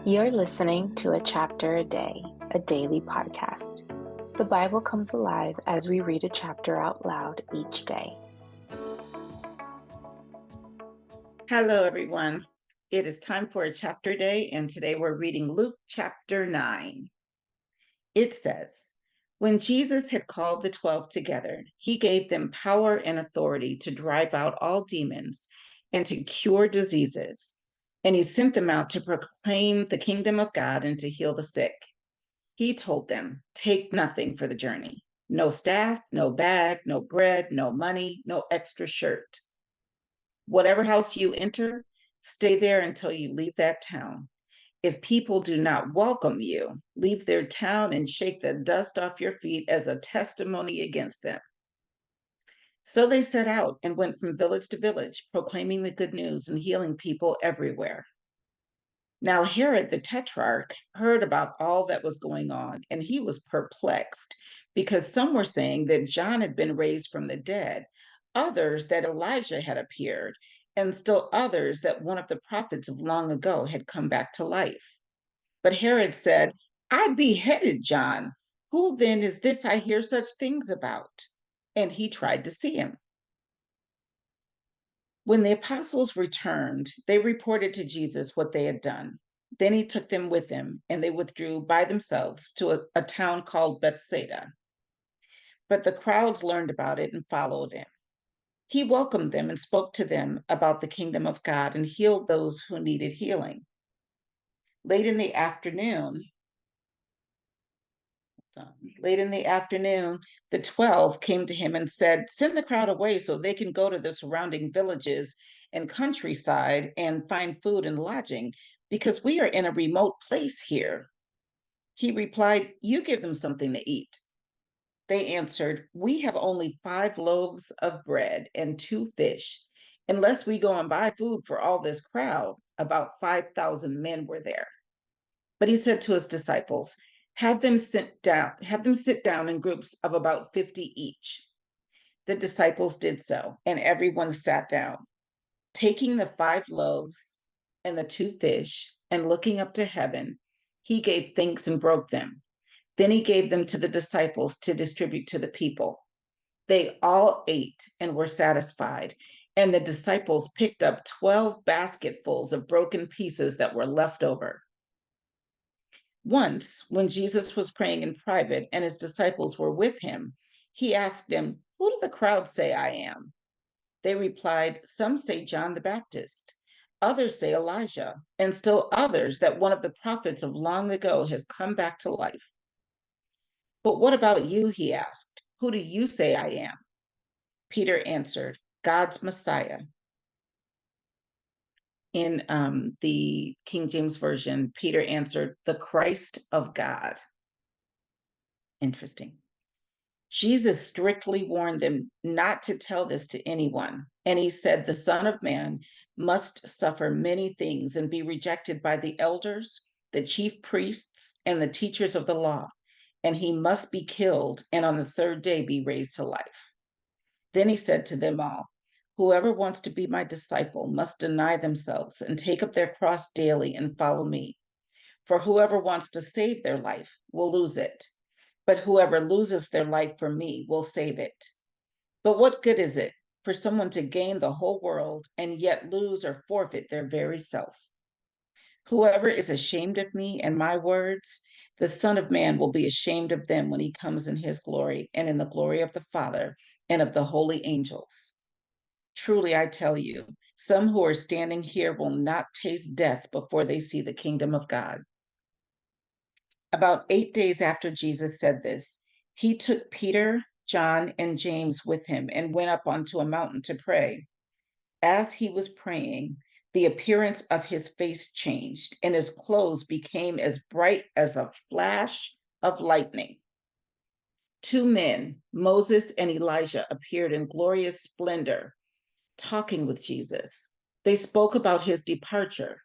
You're listening to A Chapter a Day, a daily podcast. The Bible comes alive as we read a chapter out loud each day. Hello, everyone. It is time for a chapter day, and today we're reading Luke chapter 9. It says, "When Jesus had called the 12 together, he gave them power and authority to drive out all demons and to cure diseases. And he sent them out to proclaim the kingdom of God and to heal the sick. He told them, 'Take nothing for the journey. No staff, no bag, no bread, no money, no extra shirt. Whatever house you enter, stay there until you leave that town. If people do not welcome you, leave their town and shake the dust off your feet as a testimony against them.' So they set out and went from village to village, proclaiming the good news and healing people everywhere. Now Herod the Tetrarch heard about all that was going on, and he was perplexed, because some were saying that John had been raised from the dead, others that Elijah had appeared, and still others that one of the prophets of long ago had come back to life. But Herod said, 'I beheaded John. Who then is this I hear such things about?' And he tried to see him. When the apostles returned, they reported to Jesus what they had done. Then he took them with him, and they withdrew by themselves to a town called Bethsaida. But the crowds learned about it and followed him. He welcomed them and spoke to them about the kingdom of God and healed those who needed healing. Late in the afternoon, Late in the afternoon, the 12 came to him and said, 'Send the crowd away so they can go to the surrounding villages and countryside and find food and lodging, because we are in a remote place here.' He replied, 'You give them something to eat.' They answered, 'We have only 5 loaves of bread and 2 fish. Unless we go and buy food for all this crowd.' About 5,000 men were there. But he said to his disciples, have them sit down in groups of about 50 each. The disciples did so, and everyone sat down. Taking the 5 loaves and the 2 fish, and looking up to heaven, he gave thanks and broke them. Then he gave them to the disciples to distribute to the people. They all ate and were satisfied, and the disciples picked up 12 basketfuls of broken pieces that were left over. Once, when Jesus was praying in private and his disciples were with him, he asked them, 'Who do the crowd say I am?' They replied, 'Some say John the Baptist, others say Elijah, and still others that one of the prophets of long ago has come back to life.' 'But what about you?' he asked. 'Who do you say I am?' Peter answered, 'God's Messiah.' In the King James Version, Peter answered, 'The Christ of God.'" Interesting. Jesus strictly warned them not to tell this to anyone. And he said, "The Son of Man must suffer many things and be rejected by the elders, the chief priests, and the teachers of the law. And he must be killed, and on the third day be raised to life." Then he said to them all, "Whoever wants to be my disciple must deny themselves and take up their cross daily and follow me. For whoever wants to save their life will lose it, but whoever loses their life for me will save it. But what good is it for someone to gain the whole world and yet lose or forfeit their very self? Whoever is ashamed of me and my words, the Son of Man will be ashamed of them when he comes in his glory and in the glory of the Father and of the holy angels. Truly, I tell you, some who are standing here will not taste death before they see the kingdom of God." About 8 days after Jesus said this, he took Peter, John, and James with him and went up onto a mountain to pray. As he was praying, the appearance of his face changed, and his clothes became as bright as a flash of lightning. 2 men, Moses and Elijah, appeared in glorious splendor, talking with Jesus. They spoke about his departure,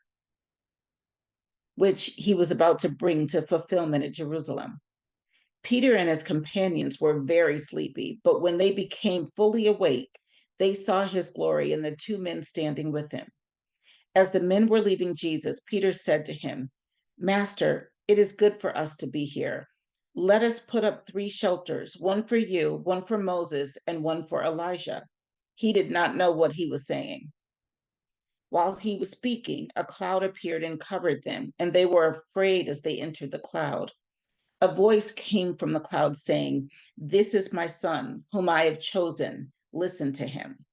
which he was about to bring to fulfillment at Jerusalem. Peter and his companions were very sleepy, but when they became fully awake, they saw his glory and the 2 men standing with him. As the men were leaving Jesus, Peter said to him, Master, it is good for us to be here. Let us put up 3 shelters, one for you, one for Moses, and one for Elijah. He did not know what he was saying. While he was speaking, a cloud appeared and covered them, and they were afraid as they entered the cloud. A voice came from the cloud saying, "This is my son, whom I have chosen. Listen to him."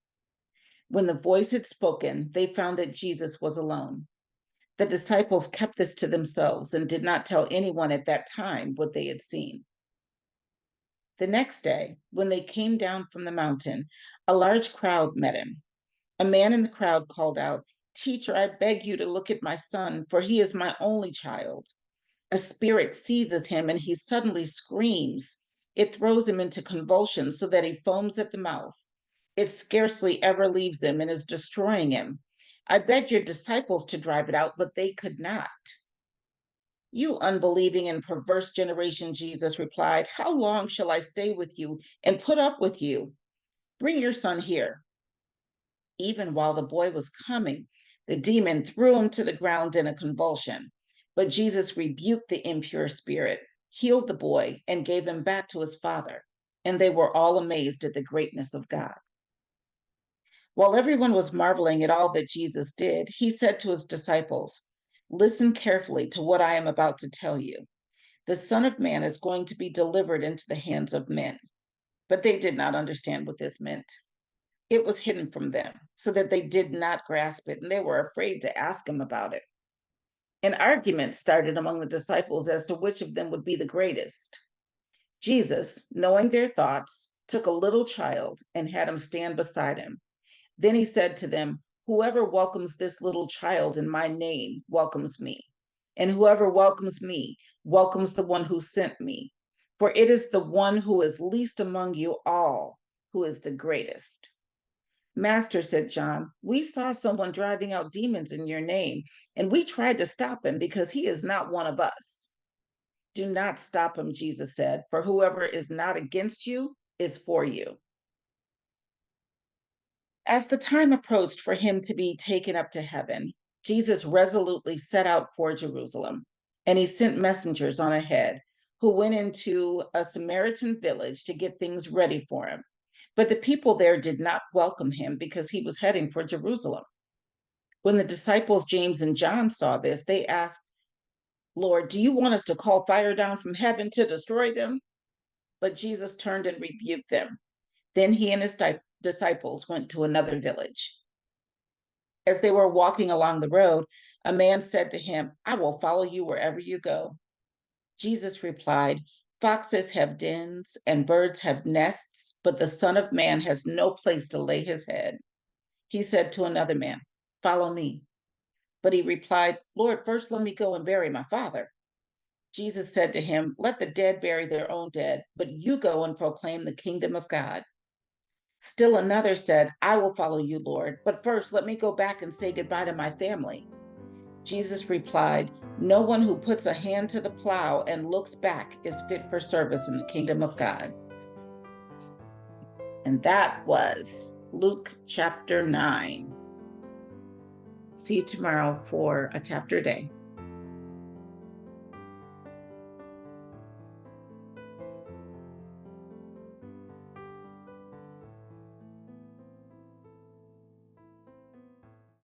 When the voice had spoken, they found that Jesus was alone. The disciples kept this to themselves and did not tell anyone at that time what they had seen. The next day, when they came down from the mountain, a large crowd met him. A man in the crowd called out, "Teacher, I beg you to look at my son, for he is my only child. A spirit seizes him and he suddenly screams. It throws him into convulsions so that he foams at the mouth. It scarcely ever leaves him and is destroying him. I begged your disciples to drive it out, but they could not." "You unbelieving and perverse generation," Jesus replied, "how long shall I stay with you and put up with you? Bring your son here." Even while the boy was coming, the demon threw him to the ground in a convulsion. But Jesus rebuked the impure spirit, healed the boy, and gave him back to his father. And they were all amazed at the greatness of God. While everyone was marveling at all that Jesus did, he said to his disciples, "Listen carefully to what I am about to tell you. The Son of Man is going to be delivered into the hands of men." But they did not understand what this meant. It was hidden from them so that they did not grasp it, and they were afraid to ask him about it. An argument started among the disciples as to which of them would be the greatest. Jesus, knowing their thoughts, took a little child and had him stand beside him. Then he said to them, "Whoever welcomes this little child in my name welcomes me. And whoever welcomes me welcomes the one who sent me. For it is the one who is least among you all who is the greatest." "Master," said John, "we saw someone driving out demons in your name, and we tried to stop him because he is not one of us." "Do not stop him," Jesus said, "for whoever is not against you is for you." As the time approached for him to be taken up to heaven, Jesus resolutely set out for Jerusalem, and he sent messengers on ahead who went into a Samaritan village to get things ready for him. But the people there did not welcome him because he was heading for Jerusalem. When the disciples James and John saw this, they asked, "Lord, do you want us to call fire down from heaven to destroy them?" But Jesus turned and rebuked them. Then he and his disciples went to another village. As they were walking along the road, a man said to him, "I will follow you wherever you go." Jesus replied, "Foxes have dens and birds have nests, but the Son of Man has no place to lay his head." He said to another man, "Follow me." But he replied, "Lord, first let me go and bury my father." Jesus said to him, "Let the dead bury their own dead, but you go and proclaim the kingdom of God." Still another said, "I will follow you, Lord, but first let me go back and say goodbye to my family." Jesus replied, "No one who puts a hand to the plow and looks back is fit for service in the kingdom of God." And that was Luke chapter 9. See you tomorrow for a chapter a day.